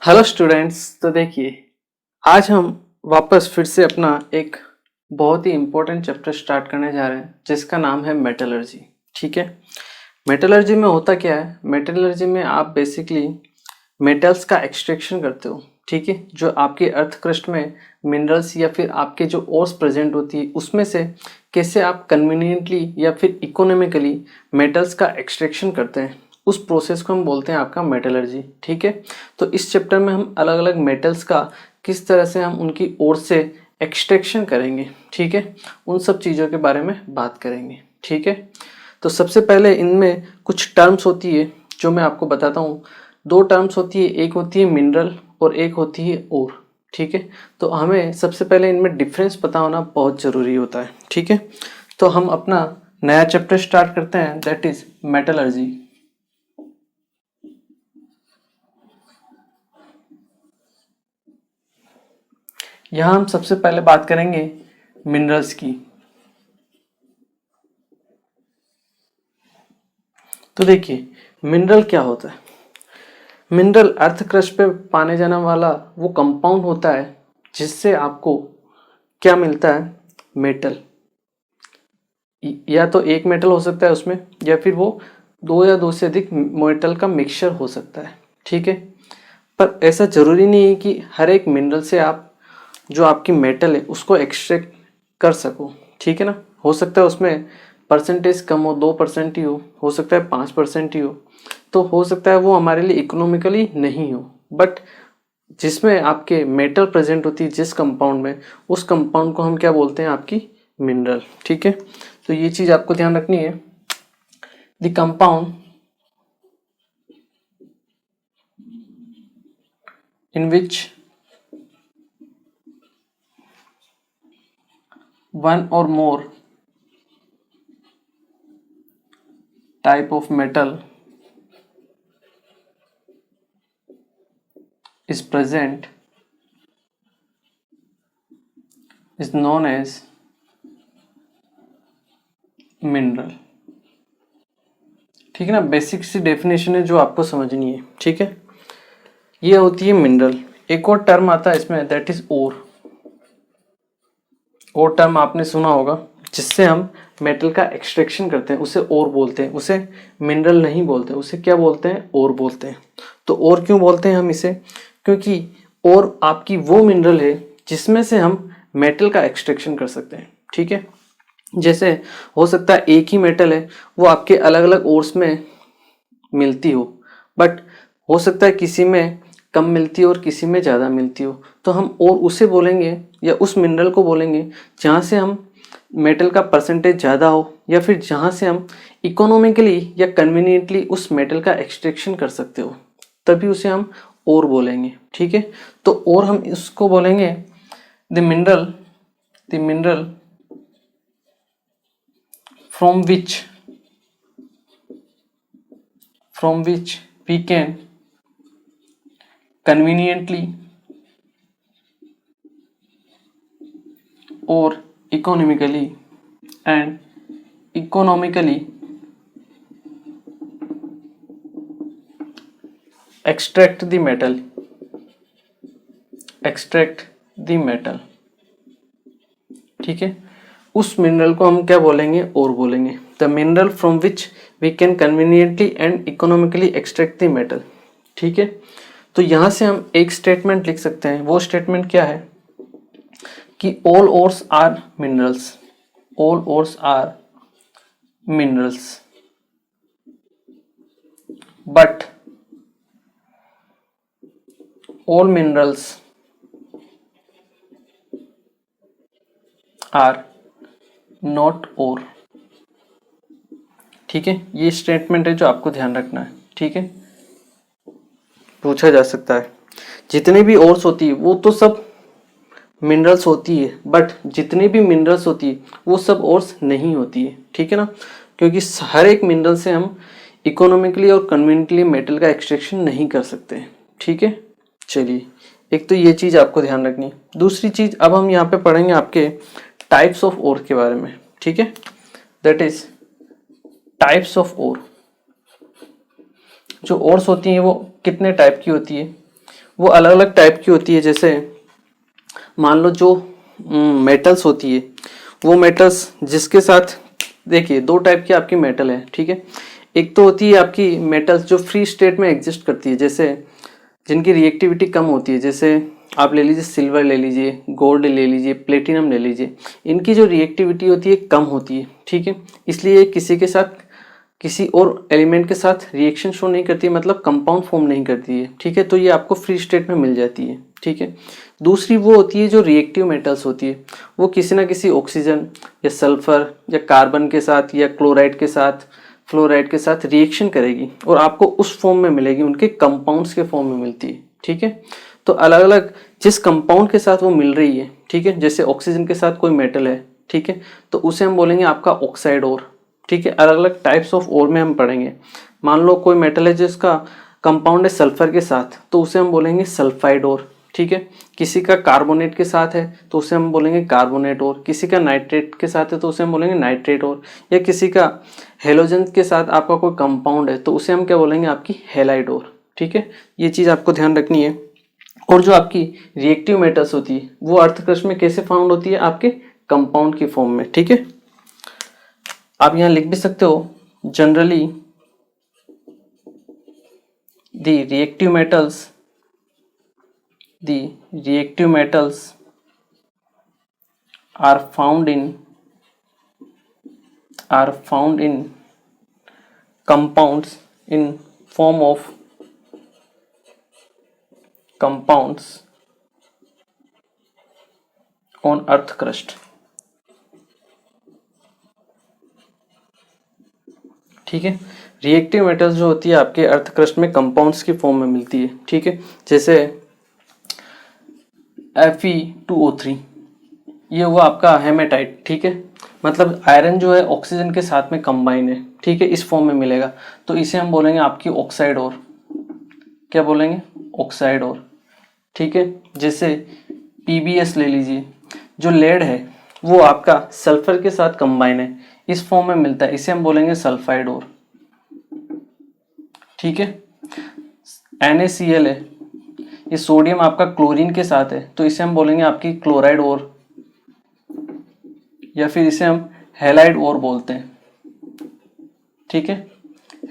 Hello students. तो देखिए, आज हम वापस फिर से अपना एक बहुत ही इम्पोर्टेंट चैप्टर स्टार्ट करने जा रहे हैं जिसका नाम है मेटलर्जी। ठीक है, मेटलर्जी में होता क्या है? मेटलर्जी में आप बेसिकली मेटल्स का एक्सट्रैक्शन करते हो। ठीक है, जो आपके अर्थ क्रस्ट में मिनरल्स या फिर आपके जो ओर्स प्रेजेंट होती है उसमें से कैसे आप कन्वीनियंटली या फिर इकोनॉमिकली मेटल्स का एक्सट्रैक्शन करते हैं, उस प्रोसेस को हम बोलते हैं आपका मेटलर्जी। ठीक है, तो इस चैप्टर में हम अलग अलग मेटल्स का किस तरह से हम उनकी ओर से एक्सट्रैक्शन करेंगे, ठीक है, उन सब चीज़ों के बारे में बात करेंगे। ठीक है, तो सबसे पहले इनमें कुछ टर्म्स होती है जो मैं आपको बताता हूँ। दो टर्म्स होती है, एक होती है मिनरल और एक होती है ओर। ठीक है, तो हमें सबसे पहले इनमें डिफरेंस पता होना बहुत ज़रूरी होता है। ठीक है, तो हम अपना नया चैप्टर स्टार्ट करते हैं, दैट इज मेटलर्जी। यहाँ हम सबसे पहले बात करेंगे मिनरल्स की। तो देखिए, मिनरल क्या होता है? मिनरल अर्थ क्रस्ट पे पाने जाने वाला वो कंपाउंड होता है जिससे आपको क्या मिलता है? मेटल। या तो एक मेटल हो सकता है उसमें, या फिर वो दो या दो से अधिक मेटल का मिक्सचर हो सकता है। ठीक है, पर ऐसा जरूरी नहीं है कि हर एक मिनरल से आप जो आपकी मेटल है उसको एक्सट्रैक्ट कर सको। ठीक है ना, हो सकता है उसमें परसेंटेज कम हो, 2% ही हो सकता है 5% ही हो, तो हो सकता है वो हमारे लिए इकोनॉमिकली नहीं हो। बट जिसमें आपके मेटल प्रेजेंट होती है जिस कंपाउंड में, उस कंपाउंड को हम क्या बोलते हैं? आपकी मिनरल। ठीक है, तो ये चीज आपको ध्यान रखनी है। The compound in which one or more type of metal is present is known as mineral। ठीक है ना, बेसिक सी डेफिनेशन है जो आपको समझनी है। ठीक है, ये होती है मिनरल। एक और टर्म आता है इसमें, दैट इज ओर। और टर्म आपने सुना होगा, जिससे हम मेटल का एक्सट्रैक्शन करते हैं उसे ओर बोलते हैं, उसे मिनरल नहीं बोलते, उसे क्या बोलते हैं? ओर बोलते हैं। तो ओर क्यों बोलते हैं हम इसे? क्योंकि ओर आपकी वो मिनरल है जिसमें से हम मेटल का एक्सट्रैक्शन कर सकते हैं। ठीक है, जैसे हो सकता है एक ही मेटल है, वो आपके अलग अलग ओर्स में मिलती हो, बट हो सकता है किसी में कम मिलती हो और किसी में ज़्यादा मिलती हो, तो हम और उसे बोलेंगे या उस मिनरल को बोलेंगे जहाँ से हम मेटल का परसेंटेज ज़्यादा हो, या फिर जहाँ से हम इकोनॉमिकली या कन्वीनियंटली उस मेटल का एक्सट्रैक्शन कर सकते हो, तभी उसे हम और बोलेंगे। ठीक है, तो और हम इसको बोलेंगे the mineral from which we can conveniently or economically extract the metal। ठीक है, उस मिनरल को हम क्या बोलेंगे? और बोलेंगे। The mineral from which we can conveniently and economically extract the metal. ठीक है, तो यहां से हम एक स्टेटमेंट लिख सकते हैं। वो स्टेटमेंट क्या है कि all ores are minerals. All ores are minerals, but all minerals are not ore। ठीक है, ये स्टेटमेंट है जो आपको ध्यान रखना है। ठीक है, पूछा जा सकता है जितनी भी ओर्स होती है वो तो सब मिनरल्स होती है, बट जितनी भी मिनरल्स होती है वो सब ओर्स नहीं होती है। ठीक है ना, क्योंकि हर एक मिनरल से हम इकोनॉमिकली और कन्वीनियंटली मेटल का एक्सट्रैक्शन नहीं कर सकते। ठीक है, चलिए, एक तो ये चीज आपको ध्यान रखनी है। दूसरी चीज, अब हम यहाँ पे पढ़ेंगे आपके टाइप्स ऑफ ओर के बारे में। ठीक है, that is types of ore. जो ओर्स होती हैं वो कितने टाइप की होती है? वो अलग अलग टाइप की होती है। जैसे मान लो जो मेटल्स होती है, वो मेटल्स जिसके साथ, देखिए दो टाइप की आपकी मेटल है, ठीक है। एक तो होती है आपकी मेटल्स जो फ्री स्टेट में एग्जिस्ट करती है, जैसे जिनकी रिएक्टिविटी कम होती है। जैसे आप ले लीजिए सिल्वर ले लीजिए, गोल्ड ले लीजिए, प्लेटिनम ले लीजिए, इनकी जो रिएक्टिविटी होती है कम होती है, ठीक है। इसलिए किसी के साथ, किसी और एलिमेंट के साथ रिएक्शन शो नहीं करती है, मतलब कंपाउंड फॉर्म नहीं करती है, ठीक है। तो ये आपको फ्री स्टेट में मिल जाती है, ठीक है। दूसरी वो होती है जो रिएक्टिव मेटल्स होती है, वो किसी ना किसी ऑक्सीजन या सल्फर या कार्बन के साथ या क्लोराइड के साथ, फ्लोराइड के साथ रिएक्शन करेगी और आपको उस फॉर्म में मिलेगी, उनके कंपाउंड्स के फॉर्म में मिलती है, ठीक है। तो अलग अलग जिस कंपाउंड के साथ वो मिल रही है, ठीक है, जैसे ऑक्सीजन के साथ कोई मेटल है, ठीक है, तो उसे हम बोलेंगे आपका ऑक्साइड ओर, ठीक है। अलग अलग टाइप्स ऑफ ओर में हम पढ़ेंगे। मान लो कोई मेटल है जिसका कंपाउंड है सल्फर के साथ, तो उसे हम बोलेंगे सल्फाइड ओर, ठीक है। किसी का कार्बोनेट के साथ है तो उसे हम बोलेंगे कार्बोनेट ओर, किसी का नाइट्रेट के साथ है तो उसे हम बोलेंगे नाइट्रेट ओर, या किसी का हेलोजन के साथ आपका कोई कंपाउंड है तो उसे हम क्या बोलेंगे, आपकी हेलाइड ओर, ठीक है। ये चीज़ आपको ध्यान रखनी है। और जो आपकी रिएक्टिव मेटल्स होती है वो अर्धक्रस्ट में कैसे फाउंड होती है, आपके कंपाउंड की फॉर्म में, ठीक है। आप यहाँ लिख भी सकते हो, generally the reactive metals are found in compounds in form of compounds on earth crust, ठीक है। रिएक्टिव मेटल्स जो होती है आपके अर्थ क्रस्ट में कंपाउंड्स की फॉर्म में मिलती है, ठीक है। जैसे Fe2O3, ये हुआ आपका हेमेटाइट, ठीक है। मतलब आयरन जो है ऑक्सीजन के साथ में कंबाइन है, ठीक है, इस फॉर्म में मिलेगा, तो इसे हम बोलेंगे आपकी ऑक्साइड ओर। क्या बोलेंगे, ऑक्साइड ओर, ठीक है। जैसे PbS ले लीजिए, जो लेड है वो आपका सल्फर के साथ कंबाइन है, इस फॉर्म में मिलता है, इसे हम बोलेंगे सल्फाइड ओर, ठीक है। NaCl है, ये सोडियम आपका क्लोरीन के साथ है, तो इसे हम बोलेंगे आपकी क्लोराइड ओर, या फिर इसे हम हैलाइड ओर बोलते हैं, ठीक है।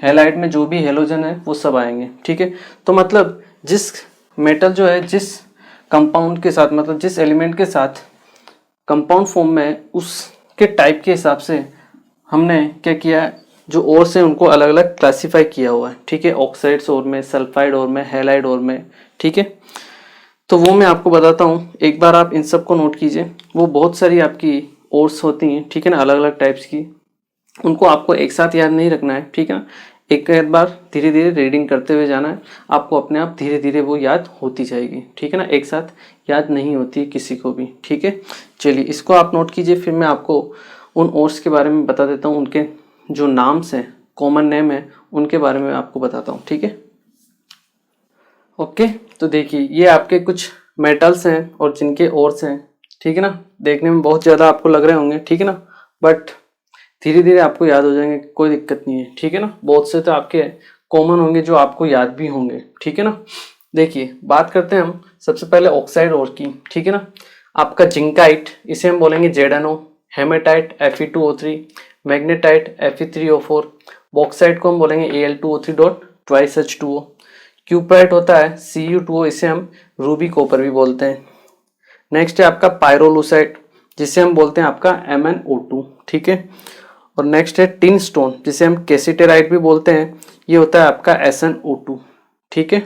हैलाइड में जो भी हेलोजन है वो सब आएंगे, ठीक है। तो मतलब जिस मेटल जो है जिस कंपाउंड के साथ, मतलब जिस एलिमेंट के साथ कंपाउंड फॉर्म में, उसके टाइप के हिसाब से हमने क्या किया है, जो ओर्स हैं उनको अलग अलग क्लासीफाई किया हुआ है, ठीक है। ऑक्साइड्स ओर में, सल्फाइड ओर में, हैलाइड ओर में, ठीक है। तो वो मैं आपको बताता हूँ, एक बार आप इन सब को नोट कीजिए। वो बहुत सारी आपकी ओर्स होती हैं, ठीक है ना, अलग अलग टाइप्स की, उनको आपको एक साथ याद नहीं रखना है, ठीक है ना। एक बार धीरे धीरे रीडिंग करते हुए जाना है, आपको अपने आप धीरे धीरे वो याद होती जाएगी, ठीक है ना। एक साथ याद नहीं होती किसी को भी, ठीक है। चलिए इसको आप नोट कीजिए, फिर मैं आपको उन ओर्स के बारे में बता देता हूँ, उनके जो नाम्स हैं, कॉमन नेम है, उनके बारे में आपको बताता हूँ, ठीक है। ओके, तो देखिए ये आपके कुछ मेटल्स हैं और जिनके ओर्स हैं, ठीक है ना। देखने में बहुत ज़्यादा आपको लग रहे होंगे, ठीक है ना, बट धीरे धीरे आपको याद हो जाएंगे, कोई दिक्कत नहीं है, ठीक है ना। बहुत से तो आपके कॉमन होंगे जो आपको याद भी होंगे, ठीक है ना। देखिए बात करते हैं हम सबसे पहले ऑक्साइड ओर की, ठीक है ना। आपका जिंकाइट, इसे हम बोलेंगे ZnO, haematite Fe2O3, magnetite Fe3O4, bauxite को हम बोलेंगे Al2O3 क्यूप्राइट होता है Cu2O, इसे हम रूबी कॉपर भी बोलते हैं। नेक्स्ट है आपका पायरोलूसाइट, जिसे हम बोलते हैं आपका MnO2, ठीक है। और नेक्स्ट है टिन स्टोन, जिसे हम कैसिटेराइट भी बोलते हैं, ये होता है आपका SnO2, ठीक है।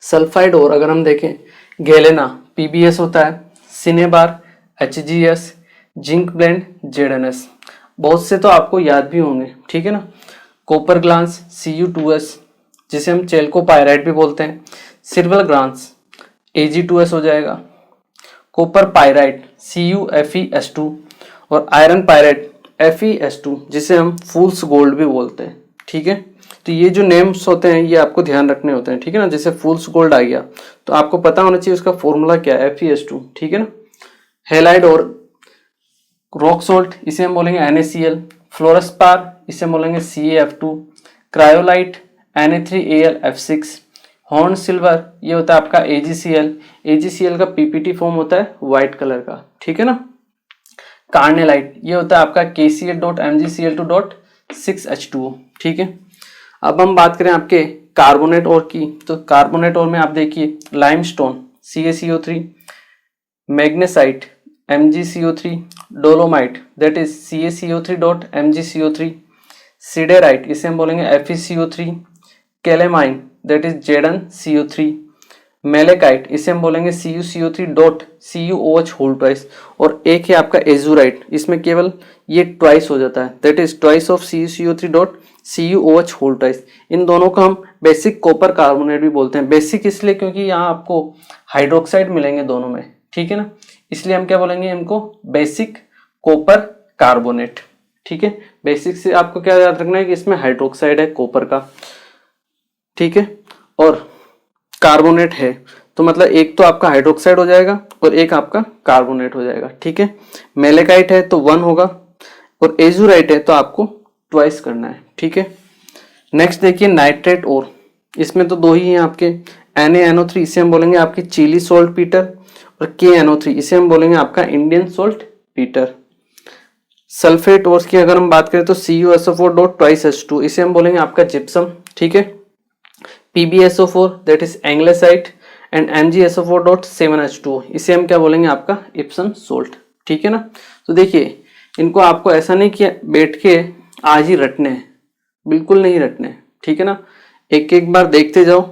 सल्फाइड और अगर हम देखें, गैलेना PbS होता है, cinnabar HgS, zinc blende ZnS, बहुत से तो आपको याद भी होंगे, ठीक है ना। कॉपर ग्लांस Cu2S, जिसे हम चेल्कोपायराइट भी बोलते हैं, सिल्वर ग्लांस Ag2S हो जाएगा, कॉपर पायराइट CuFeS2, और आयरन पायराइट FeS2, जिसे हम फूल्स गोल्ड भी बोलते हैं, ठीक है। तो ये जो नेम्स होते हैं ये आपको ध्यान रखने होते हैं, ठीक है ना। जैसे फूल्स गोल्ड आ गया तो आपको पता होना चाहिए उसका फॉर्मूला क्या है, FeS2, ठीक है ना। हेलाइड और रॉक सोल्ट, इसे हम बोलेंगे NaCl, फ्लोरस्पार, इसे हम बोलेंगे CaF2, cryolite Na3Al F6, horn silver ये होता है आपका AgCl। AgCl का PPT फॉर्म होता है व्हाइट कलर का, ठीक है ना। कार्नेलाइट ये होता है आपका KCl.MgCl2.6H2O, ठीक है। अब हम बात करें आपके कार्बोनेट और की, तो कार्बोनेट और में आप देखिए limestone CaCO3, magnesite MgCO3, dolomite that is CaCO3.MgCO3, siderite इसे हम बोलेंगे FeCO3, calamine that is ZnCO3, malachite इसे हम बोलेंगे CuCO3.CuOH होल ट्वाइस, और एक है आपका एजुराइट, इसमें केवल ये ट्वाइस हो जाता है that is twice of CuCO3.CuOH whole twice. इन दोनों को हम बेसिक कॉपर कार्बोनेट भी बोलते हैं। बेसिक इसलिए क्योंकि यहाँ आपको हाइड्रोक्साइड मिलेंगे दोनों में, ठीक है ना, इसलिए हम क्या बोलेंगे इनको बेसिक कॉपर कार्बोनेट, ठीक है। बेसिक से आपको क्या याद रखना है कि इसमें हाइड्रोक्साइड है कॉपर का, ठीक है, और कार्बोनेट है, तो मतलब एक तो आपका हाइड्रोक्साइड हो जाएगा और एक आपका कार्बोनेट हो जाएगा, ठीक है। मेलेकाइट है तो 1 होगा और एजुराइट है तो आपको ट्वाइस करना है, ठीक है। नेक्स्ट देखिए नाइट्रेट और, इसमें तो 2 ही हैं आपके, NaNO3 इसे हम बोलेंगे आपकी चिली सॉल्ट पीटर, और KNO3 इसे हम बोलेंगे आपका इंडियन सॉल्ट पीटर। सल्फेट और की अगर हम बात करें तो CuSO4.2H2 इसे हम बोलेंगे आपका जिप्सम, ठीक है। PbSO4 that is एंग्लेसाइट and MgSO4.7H2 इसे हम क्या बोलेंगे आपका इप्सम सोल्ट, ठीक है ना। तो देखिए इनको आपको ऐसा नहीं कि बैठ के आज ही रटने हैं, बिल्कुल नहीं रटने हैं, ठीक है ना, एक एक बार देखते जाओ,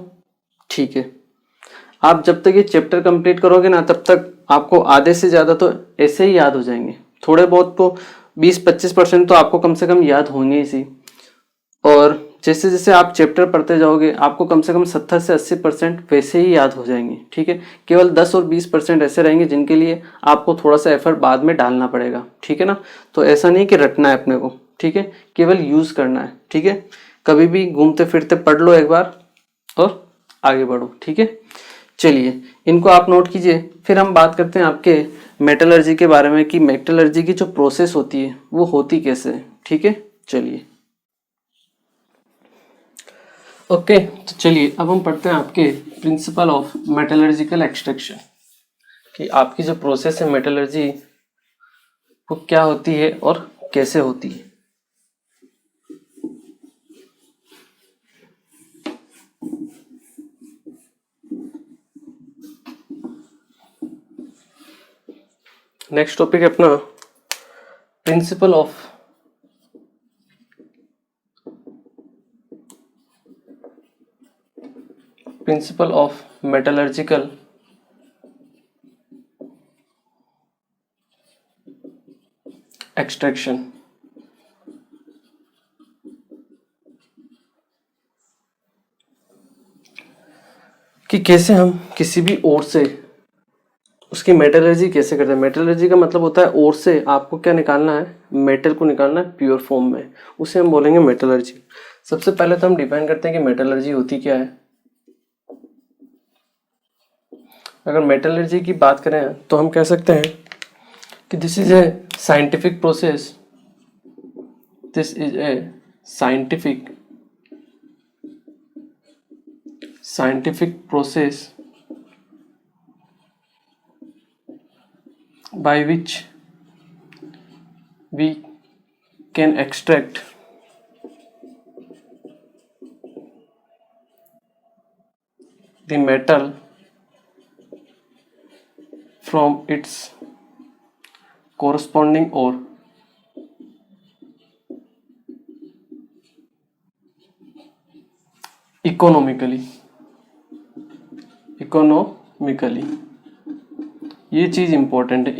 ठीक है। आप जब तक ये चैप्टर कंप्लीट करोगे ना तब तक आपको आधे से ज़्यादा तो ऐसे ही याद हो जाएंगे, थोड़े बहुत तो 20-25% तो आपको कम से कम याद होंगे ही सी, और जैसे जैसे आप चैप्टर पढ़ते जाओगे आपको कम से कम 70 से 80% वैसे ही याद हो जाएंगे, ठीक है। केवल 10 और 20% ऐसे रहेंगे जिनके लिए आपको थोड़ा सा एफर्ट बाद में डालना पड़ेगा, ठीक है ना। तो ऐसा नहीं कि रटना है अपने को, ठीक है, केवल यूज़ करना है, ठीक है। कभी भी घूमते फिरते पढ़ लो एक बार और आगे बढ़ो, ठीक है। चलिए इनको आप नोट कीजिए। फिर हम बात करते हैं आपके मेटलर्जी के बारे में कि मेटलर्जी की जो प्रोसेस होती है वो होती कैसे है, ठीक है। चलिए ओके, तो चलिए अब हम पढ़ते हैं आपके प्रिंसिपल ऑफ मेटलर्जिकल एक्सट्रैक्शन, कि आपकी जो प्रोसेस है मेटलर्जी वो क्या होती है और कैसे होती है। नेक्स्ट टॉपिक है अपना प्रिंसिपल ऑफ मेटलर्जिकल एक्सट्रैक्शन, कि कैसे हम किसी भी ओर से उसकी मेटलर्जी कैसे करते हैं। मेटलर्जी का मतलब होता है ओर से आपको क्या निकालना है, मेटल को निकालना है प्योर फॉर्म में, उसे हम बोलेंगे मेटलर्जी। सबसे पहले तो हम डिफाइन करते हैं कि मेटलर्जी होती क्या है। अगर मेटलर्जी की बात करें तो हम कह सकते हैं कि this is a scientific process, this is a scientific process by which we can extract the metal from its corresponding ore economically. ये चीज इंपॉर्टेंट है,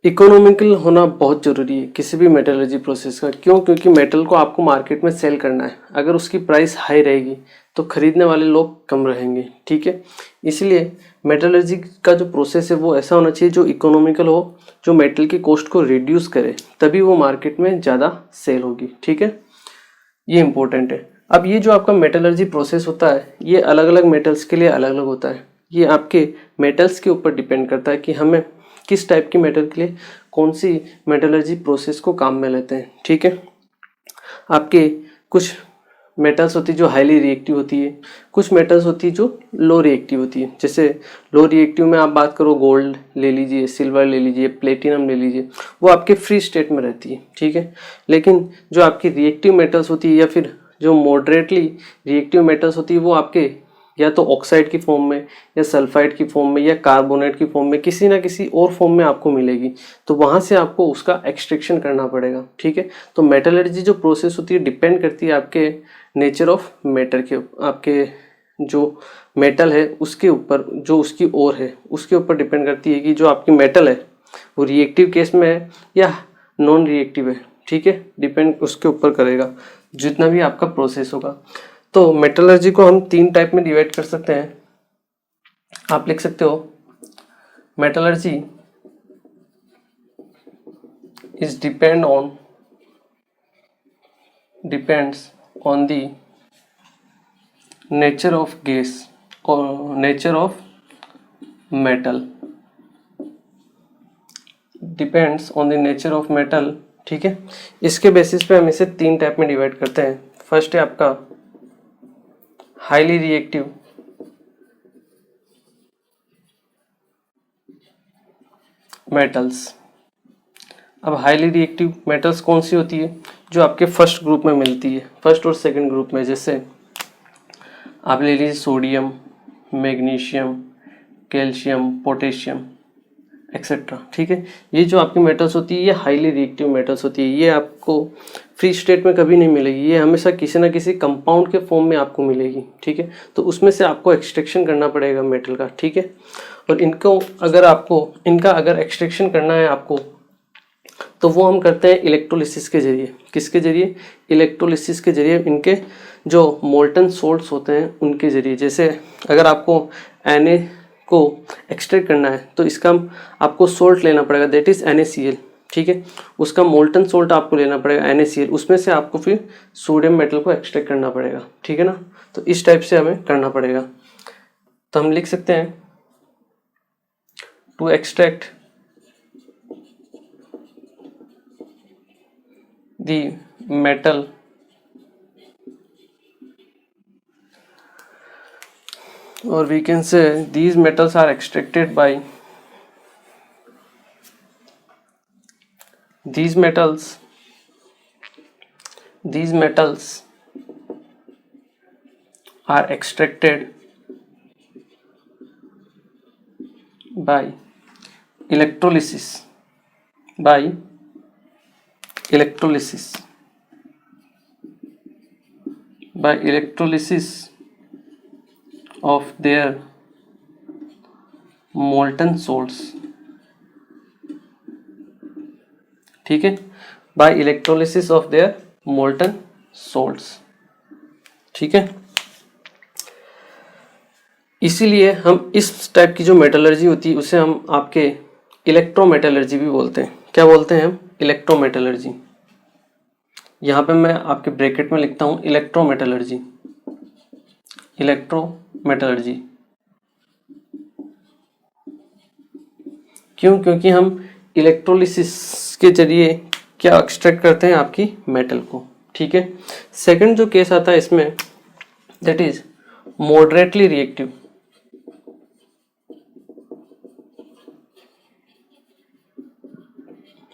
इकोनॉमिकल होना बहुत जरूरी है किसी भी मेटलर्जी प्रोसेस का। क्यों? क्योंकि मेटल को आपको मार्केट में सेल करना है, अगर उसकी प्राइस हाई रहेगी तो खरीदने वाले लोग कम रहेंगे, ठीक है। इसलिए मेटलर्जी का जो प्रोसेस है वो ऐसा होना चाहिए जो इकोनॉमिकल हो, जो मेटल की कॉस्ट को रिड्यूस करे, तभी वो मार्केट में ज़्यादा सेल होगी, ठीक है। ये इंपॉर्टेंट है। अब ये जो आपका मेटलर्जी प्रोसेस होता है ये अलग अलग मेटल्स के लिए अलग अलग होता है। ये आपके मेटल्स के ऊपर डिपेंड करता है कि हमें किस टाइप की मेटल के लिए कौन सी मेटलर्जी प्रोसेस को काम में लेते हैं, ठीक है। आपके कुछ मेटल्स होती है जो हाईली रिएक्टिव होती है, कुछ मेटल्स होती है जो लो रिएक्टिव होती है। जैसे लो रिएक्टिव में आप बात करो, गोल्ड ले लीजिए, सिल्वर ले लीजिए, प्लेटिनम ले लीजिए, वो आपके फ्री स्टेट में रहती है, ठीक है। लेकिन जो आपकी रिएक्टिव मेटल्स होती है या फिर जो मॉडरेटली रिएक्टिव मेटल्स होती है वो आपके या तो ऑक्साइड की फॉर्म में या सल्फाइड की फॉर्म में या कार्बोनेट की फॉर्म में किसी ना किसी और फॉर्म में आपको मिलेगी, तो वहाँ से आपको उसका एक्सट्रैक्शन करना पड़ेगा, ठीक है। तो मेटलर्जी जो प्रोसेस होती है डिपेंड करती है आपके नेचर ऑफ मैटर के, आपके जो मेटल है उसके ऊपर, जो उसकी ओर है उसके ऊपर डिपेंड करती है कि जो आपकी मेटल है वो रिएक्टिव केस में है या नॉन रिएक्टिव है, ठीक है। डिपेंड उसके ऊपर करेगा जितना भी आपका प्रोसेस होगा। तो मेटलर्जी को हम 3 टाइप में डिवाइड कर सकते हैं। आप लिख सकते हो metallurgy is depends on the nature of gas और nature of metal, depends on the nature of metal, ठीक है। इसके बेसिस पे हम इसे 3 टाइप में डिवाइड करते हैं। फर्स्ट है आपका हाईली रिएक्टिव मेटल्स। अब हाईली रिएक्टिव मेटल्स कौन सी होती है? जो आपके फर्स्ट ग्रुप में मिलती है, फर्स्ट और सेकंड ग्रुप में। जैसे आप ले लीजिए sodium, magnesium, calcium, potassium etcetera, ठीक है। ये जो आपकी मेटल्स होती है ये हाईली रिएक्टिव मेटल्स होती है। ये आपको फ्री स्टेट में कभी नहीं मिलेगी, ये हमेशा किसी ना किसी कंपाउंड के फॉर्म में आपको मिलेगी, ठीक है। तो उसमें से आपको एक्सट्रैक्शन करना पड़ेगा मेटल का, ठीक है। और इनका अगर एक्सट्रैक्शन करना है आपको, तो वो हम करते हैं इलेक्ट्रोलिसिस के जरिए। किसके जरिए? इलेक्ट्रोलिसिस के जरिए, इनके जो मोल्टन सोल्ट्स होते हैं उनके जरिए। जैसे अगर आपको Na को एक्सट्रैक्ट करना है तो इसका आपको सोल्ट लेना पड़ेगा, दैट इज NaCl, ठीक है। उसका मोल्टन सोल्ट आपको लेना पड़ेगा NaCl, उसमें से आपको फिर सोडियम मेटल को एक्सट्रैक्ट करना पड़ेगा, ठीक है ना। तो इस टाइप से हमें करना पड़ेगा। तो हम लिख सकते हैं to extract the metal or we can say these metals are extracted by these metals are extracted by electrolysis of their molten salts, ठीक है। by electrolysis of their molten salts, ठीक है। इसीलिए हम इस टाइप की जो मेटलर्जी होती है उसे हम आपके इलेक्ट्रोमेटलर्जी भी बोलते हैं। क्या बोलते हैं हम? इलेक्ट्रोमेटलर्जी। यहाँ पे मैं आपके ब्रैकेट में लिखता हूँ इलेक्ट्रोमेटलर्जी। क्यों? क्योंकि हम इलेक्ट्रोलिसिस के जरिए क्या एक्सट्रैक्ट करते हैं? आपकी मेटल को, ठीक है। सेकंड जो केस आता है इसमें, that is moderately reactive.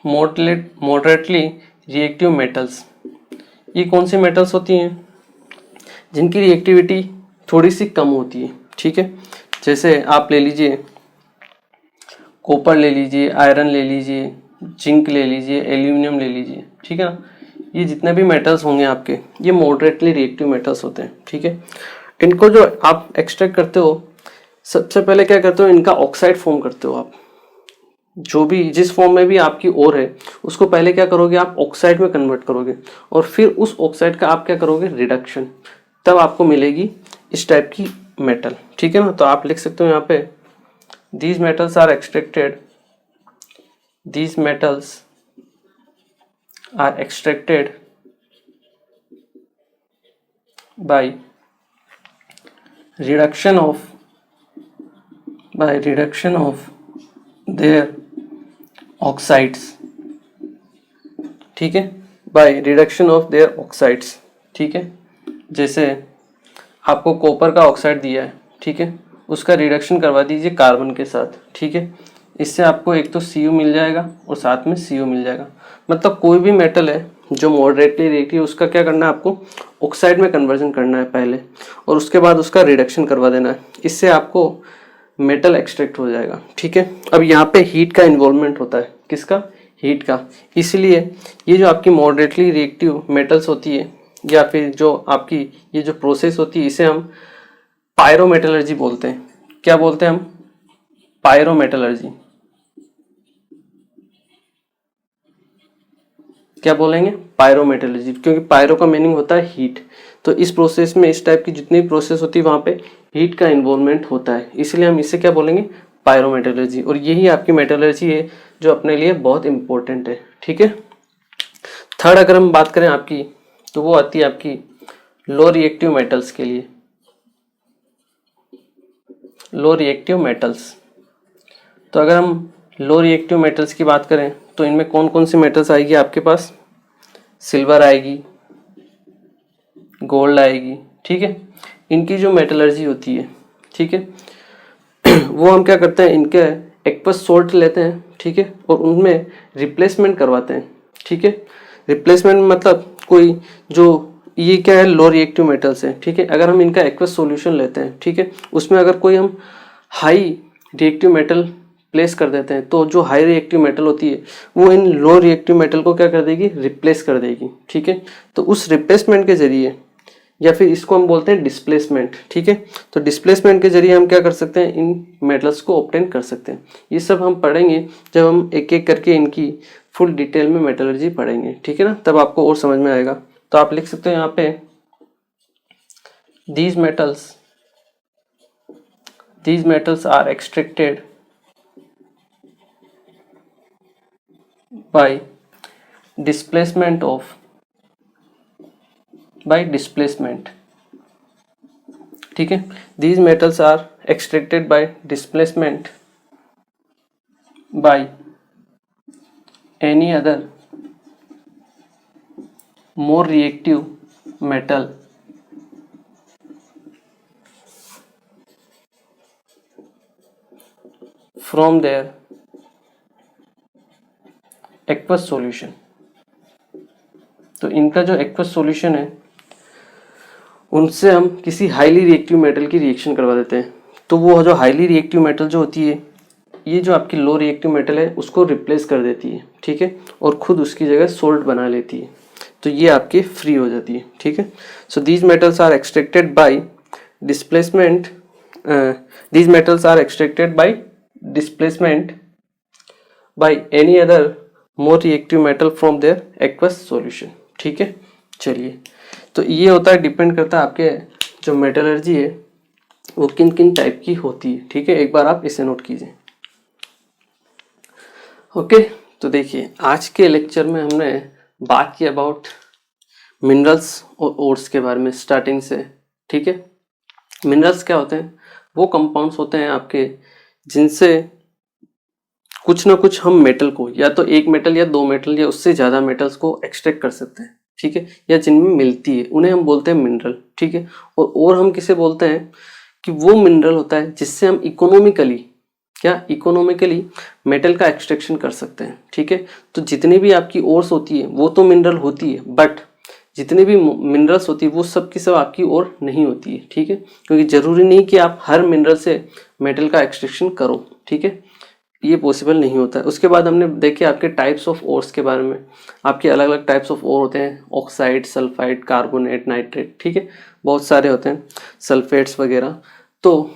Moderately reactive metals, ये कौन सी मेटल्स होती हैं? जिनकी रिएक्टिविटी थोड़ी सी कम होती है, ठीक है। जैसे आप ले लीजिए कॉपर ले लीजिए, आयरन ले लीजिए, जिंक ले लीजिए, एल्यूमिनियम ले लीजिए, ठीक है ना। ये जितने भी मेटल्स होंगे आपके, ये मॉडरेटली रिएक्टिव मेटल्स होते हैं, ठीक है। इनको जो आप एक्सट्रैक्ट करते हो, सबसे पहले क्या करते हो? इनका ऑक्साइड फॉर्म करते हो आप। जो भी जिस फॉर्म में भी आपकी ओर है उसको पहले क्या करोगे? आप ऑक्साइड में कन्वर्ट करोगे और फिर उस ऑक्साइड का आप क्या करोगे? रिडक्शन, तब आपको मिलेगी इस टाइप की मेटल, ठीक है ना। तो आप लिख सकते हो यहाँ पे these metals are extracted by reduction of their oxides, ठीक है। by reduction of their oxides, ठीक है। जैसे आपको कॉपर का ऑक्साइड दिया है, ठीक है, उसका रिडक्शन करवा दीजिए कार्बन के साथ, ठीक है। इससे आपको एक तो Cu मिल जाएगा और साथ में CO मिल जाएगा। मतलब कोई भी मेटल है जो मॉडरेटली रिएक्टिव, उसका क्या करना है, आपको ऑक्साइड में कन्वर्जन करना है पहले, और उसके बाद उसका रिडक्शन करवा देना है। इससे आपको मेटल एक्सट्रैक्ट हो जाएगा, ठीक है। अब यहाँ पे हीट का इन्वॉल्वमेंट होता है, किसका, हीट का। इसलिए ये जो आपकी मॉडरेटली रिएक्टिव मेटल्स होती है, या फिर जो आपकी ये जो प्रोसेस होती है, इसे हम पायरोमेटलर्जी बोलते हैं। क्या बोलते हैं हम, पायरोमेटलर्जी। क्या बोलेंगे, पायरोमेटलर्जी, क्योंकि पायरो का मीनिंग होता है हीट। तो इस प्रोसेस में, इस टाइप की जितनी प्रोसेस होती है वहाँ पे हीट का इन्वॉल्वमेंट होता है, इसलिए हम इसे क्या बोलेंगे, पायरोमेटलर्जी। और यही आपकी मेटलर्जी है जो अपने लिए बहुत इंपॉर्टेंट है, ठीक है। थर्ड अगर हम बात करें आपकी, तो वो आती है आपकी लो रिएक्टिव मेटल्स के लिए। लो रिएक्टिव मेटल्स, तो अगर हम लो रिएक्टिव मेटल्स की बात करें तो इनमें कौन कौन सी मेटल्स आएगी आपके पास, सिल्वर आएगी, गोल्ड आएगी, ठीक है। इनकी जो मेटलर्जी होती है, ठीक है, वो हम क्या करते हैं, इनके एक्वस सोल्ट लेते हैं, ठीक है, और उनमें रिप्लेसमेंट करवाते हैं, ठीक है। रिप्लेसमेंट मतलब कोई जो ये क्या है, लो रिएक्टिव मेटल्स है, ठीक है। अगर हम इनका एक्वस सॉल्यूशन लेते हैं, ठीक है, उसमें अगर कोई हम हाई रिएक्टिव मेटल प्लेस कर देते हैं, तो जो हाई रिएक्टिव मेटल होती है वो इन लो रिएक्टिव मेटल को क्या कर देगी, रिप्लेस कर देगी, ठीक है। तो उस रिप्लेसमेंट के जरिए, या फिर इसको हम बोलते हैं डिस्प्लेसमेंट, ठीक है। तो डिस्प्लेसमेंट के जरिए हम क्या कर सकते हैं, इन मेटल्स को ऑब्टेन कर सकते हैं। ये सब हम पढ़ेंगे जब हम एक एक करके इनकी फुल डिटेल में मेटलर्जी पढ़ेंगे, ठीक है ना, तब आपको और समझ में आएगा। तो आप लिख सकते हो यहाँ पे, these metals are extracted by displacement, ठीक है। these metals are extracted by displacement by any other more reactive metal from their aqueous solution। तो इनका जो एक्वस सॉल्यूशन है उनसे हम किसी हाईली रिएक्टिव मेटल की रिएक्शन करवा देते हैं। तो वो जो हाईली रिएक्टिव मेटल जो होती है, ये जो आपकी लो रिएक्टिव मेटल है उसको रिप्लेस कर देती है, ठीक है, और खुद उसकी जगह सोल्ट बना लेती है। तो ये आपकी फ्री हो जाती है, ठीक है। So these metals are extracted by displacement, these metals are extracted by displacement by any other more reactive metal from their aqueous solution, ठीक है। चलिए, तो ये होता है, डिपेंड करता है आपके जो मेटलर्जी है वो किन किन टाइप की होती है, ठीक है। एक बार आप इसे नोट कीजिए, ओके। तो देखिए, आज के लेक्चर में हमने बात की अबाउट मिनरल्स और ओर्स के बारे में स्टार्टिंग से, ठीक है। मिनरल्स क्या होते हैं, वो कंपाउंड्स होते हैं आपके जिनसे कुछ ना कुछ हम मेटल को, या तो एक मेटल या दो मेटल या उससे ज़्यादा मेटल्स को एक्सट्रैक्ट कर सकते हैं, ठीक है, या जिनमें मिलती है उन्हें हम बोलते हैं मिनरल, ठीक है। और हम किसे बोलते हैं कि वो मिनरल होता है जिससे हम इकोनॉमिकली मेटल का एक्सट्रैक्शन कर सकते हैं, ठीक है। तो जितनी भी आपकी ओर्स होती है वो तो मिनरल होती है, बट जितनी भी मिनरल्स होती है वो सब की सब आपकी ओर नहीं होती है, ठीक है, क्योंकि जरूरी नहीं कि आप हर मिनरल से मेटल का एक्सट्रैक्शन करो, ठीक है, ये पॉसिबल नहीं होता है। उसके बाद हमने देखे आपके टाइप्स ऑफ ओर्स के बारे में। आपके अलग अलग टाइप्स ऑफ ओर होते हैं, ऑक्साइड, सल्फाइड, कार्बोनेट, नाइट्रेट, ठीक है, बहुत सारे होते हैं, सल्फेट्स वगैरह। तो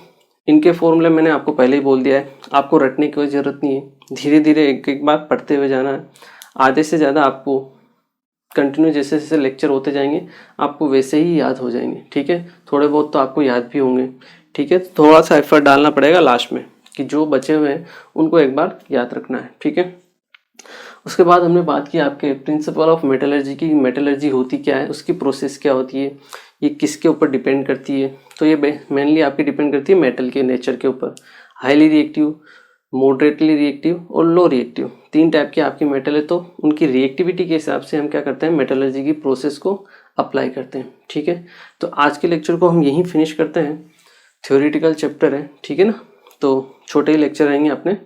इनके फॉर्मूले मैंने आपको पहले ही बोल दिया है, आपको रटने की कोई ज़रूरत नहीं है, धीरे धीरे एक एक बार पढ़ते हुए जाना है। आधे से ज़्यादा आपको कंटिन्यू जैसे जैसे लेक्चर होते जाएंगे आपको वैसे ही याद हो जाएंगे, ठीक है। थोड़े बहुत तो आपको याद भी होंगे, ठीक है। थोड़ा सा एफर्ट डालना पड़ेगा लास्ट में कि जो बचे हुए हैं उनको एक बार याद रखना है, ठीक है। उसके बाद हमने बात की आपके प्रिंसिपल ऑफ मेटलर्जी की, मेटलर्जी होती क्या है, उसकी प्रोसेस क्या होती है, ये किसके ऊपर डिपेंड करती है। तो ये मेनली आपकी डिपेंड करती है मेटल के नेचर के ऊपर। हाईली रिएक्टिव, मॉडरेटली रिएक्टिव और लो रिएक्टिव, तीन टाइप की आपकी मेटल है। तो उनकी रिएक्टिविटी के हिसाब से हम क्या करते हैं, मेटलर्जी की प्रोसेस को अप्लाई करते हैं। ठीक है, तो आज के लेक्चर को हम यहीं फिनिश करते हैं। थ्योरेटिकल चैप्टर है, ठीक है ना, तो छोटे ही लेक्चर रहेंगे अपने।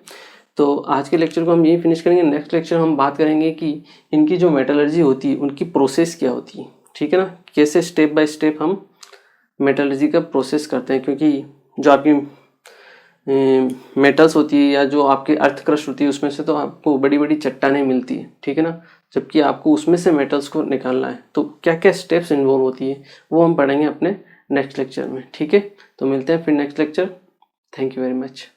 तो आज के लेक्चर को हम यहीं फिनिश करेंगे। नेक्स्ट लेक्चर हम बात करेंगे कि इनकी जो मेटलर्जी होती है उनकी प्रोसेस क्या होती है। ठीक है ना, कैसे स्टेप बाय स्टेप हम मेटलर्जी का प्रोसेस करते हैं, क्योंकि जो आपकी मेटल्स होती है या जो आपकी अर्थ क्रस्ट होती है उसमें से तो आपको बड़ी बड़ी चट्टानें मिलती है। ठीक है ना, जबकि आपको उसमें से मेटल्स को निकालना है, तो क्या क्या स्टेप्स इन्वॉल्व होती है वो हम पढ़ेंगे अपने नेक्स्ट लेक्चर में। ठीक है, तो मिलते हैं फिर next lecture. Thank you very much.